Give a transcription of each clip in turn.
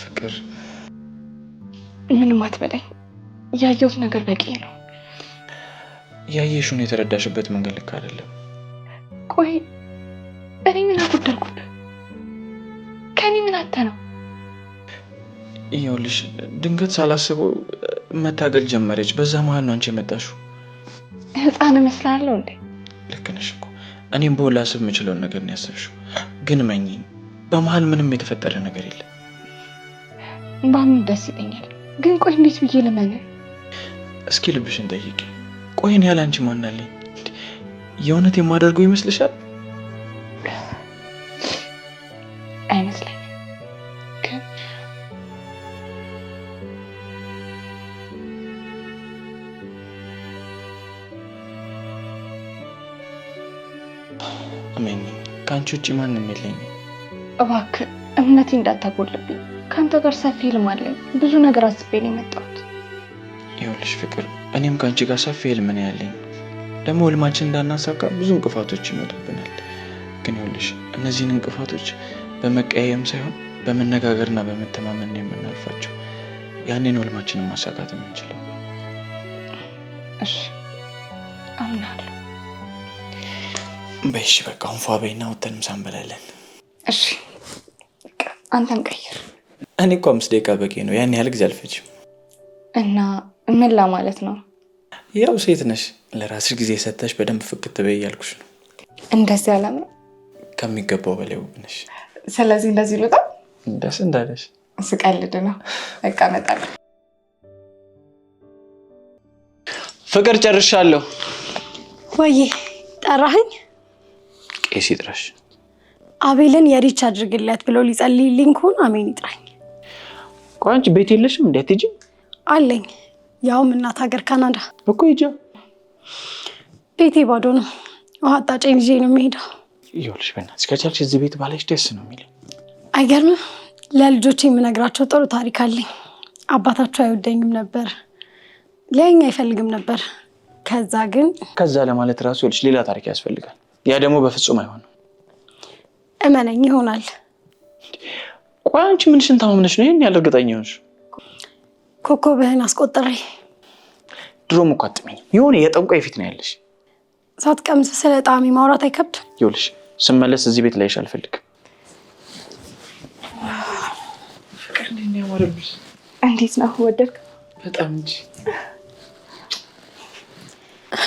ፍቅር ምንም አትበለኝ። ያየሁት ነገር በቂ ነው። ያየሽውን የተረዳሽበት መንገድ ልክ አይደለም። ቆይ እኔ ምን አጎደልኩብህ? ከኔ ምን አተ ነው? ይኸውልሽ ድንገት ሳላስበው መታገል ጀመረች። በዛ መሀል ነው አንቺ የመጣሽው። ህፃን እመስላለሁ እንዴ? ልክ ነሽ እኮ። እኔም በሁላ ላስብ የምችለውን ነገር ነው ያሰብሽው። ግን መኝኝ በመሀል ምንም የተፈጠረ ነገር የለም። ባምን ደስ ይለኛል። ግን ቆይ እንዴት ብዬ ልመን? እስኪ ልብሽን ጠይቂ። ቆይ እኔ ያለ አንቺ ማን አለኝ? የእውነት የማደርገው ይመስልሻል? አይመስለኝም። አሜን። ከአንቺ ውጭ ማንም የለኝም። እባክህ እምነቴ እንዳታጎልብኝ። ከአንተ ጋር ሰፊ ህልም አለኝ። ብዙ ነገር አስቤ ነው የመጣሁት። ይኸውልሽ ፍቅር፣ እኔም ከአንቺ ጋር ሰፊ ህልም ነው ያለኝ። ደግሞ ህልማችን እንዳናሳካ ብዙ እንቅፋቶች ይመጡብናል። ግን ይኸውልሽ እነዚህን እንቅፋቶች በመቀያየም ሳይሆን በመነጋገርና በመተማመን ነው የምናልፋቸው። ያኔ ነው ህልማችንን ማሳካት የምንችለው። እሺ አምናለሁ። በይሽ በቃ አሁን ፏ በይና ወተን ምሳ እንበላለን። እሺ አንተን ቀይር። እኔ እኮ 5 ደቂቃ በቂ ነው። ያን ያህል ጊዜ አልፈጅም። እና ምን ለማለት ነው? ያው ሴት ነሽ፣ ለራስሽ ጊዜ ሰጥተሽ በደንብ ፍክት በይ እያልኩሽ ነው። እንደዚህ አላምነው። ከሚገባው በላይ ውብ ነሽ። ስለዚህ እንደዚህ ልውጣ? ደስ እንዳለሽ። ስቀልድ ነው። በቃ እመጣለሁ። ፍቅር ጨርሻለሁ። ወይ ጠራኸኝ? ቄስ ይጥራሽ። አቤልን የሪች አድርግለት ብሎ ሊጸልይልኝ ከሆነ አሜን ይጥራኝ። ቆይ አንቺ ቤት የለሽም? እንዴት ሂጂ? አለኝ። ያውም እናት ሀገር ካናዳ እኮ ሂጂ። ቤቴ ባዶ ነው። ውሃ አጣጬን ይዤ ነው የምሄደው። ይኸውልሽ በእናትሽ ከቻልሽ እዚህ ቤት ባለሽ ደስ ነው የሚለኝ። አይገርምም? ለልጆቼ የምነግራቸው ጥሩ ታሪክ አለኝ። አባታቸው አይወደኝም ነበር፣ ሊያየኝ አይፈልግም ነበር። ከዛ ለማለት ራሱ ይኸውልሽ ሌላ ታሪክ ያስፈልጋል። ያ ደግሞ በፍጹም አይሆንም። እመነኝ ይሆናል። ቆይ አንቺ ምንሽን ታምነሽ ነው ይሄን ያልርግጠኛ ሆንሽ? ኮከብህን አስቆጥሬ። ድሮም እኮ አትመኝም። የሆነ የጠንቋይ ፊት ነው ያለሽ። ሳትቀምስ ስለ ጣዕሜ ማውራት አይከብድ? ይኸውልሽ ስመለስ እዚህ ቤት ላይሽ አልፈልግም። ፍቅር እንዴት ነው ያማረብሽ? እንዴት ነው ወደድክ? በጣም እንጂ።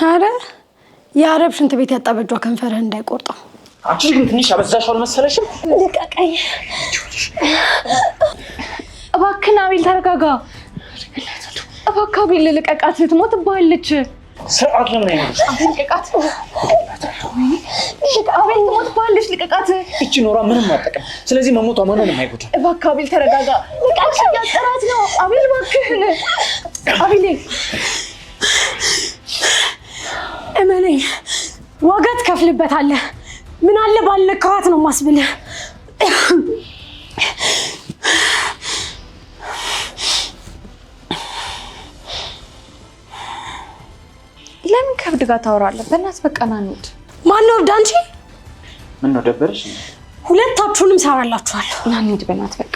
አረ የአረብ ሽንት ቤት ያጣበጇ ከንፈርህ እንዳይቆርጠው። አንቺ ግን ትንሽ አበዛሽው አልመሰለሽም? ልቀቀኝ እባክህ አቤል ተረጋጋ። እባክህ አቤል ልቀቃት፣ ትሞትብሃለች። ስርዓት ለምን አይሆንሽ? አቤል ልቀቃት። አቤል ትሞትብሃለች፣ ልቀቃት። እቺ ኖራ ምንም አጠቀም። ስለዚህ መሞቷ ማንንም አይጎዳም። እባክህ አቤል ተረጋጋ። ልቀቃት፣ ያጠራት ነው። አቤል እባክህን። አቤል እመነኝ፣ ዋጋ ትከፍልበታለህ። ምን አለ ባልነካኋት ነው ማስብልህ። ለምን ከብድ ጋር ታወራለህ? በእናትህ በቃ ና እንሂድ። ማነው እብድ? አንቺ? ምን ነው ደበረሽ? ሁለታችሁንም ሰራላችኋለሁ። ና እንሂድ በእናትህ በቃ።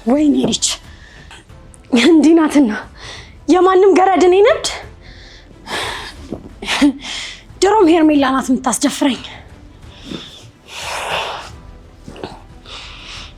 ወይኔ ሪች እንዲህ ናትና የማንም ገረድ እኔ ነድ። ድሮም ሄርሜላ ናት የምታስደፍረኝ።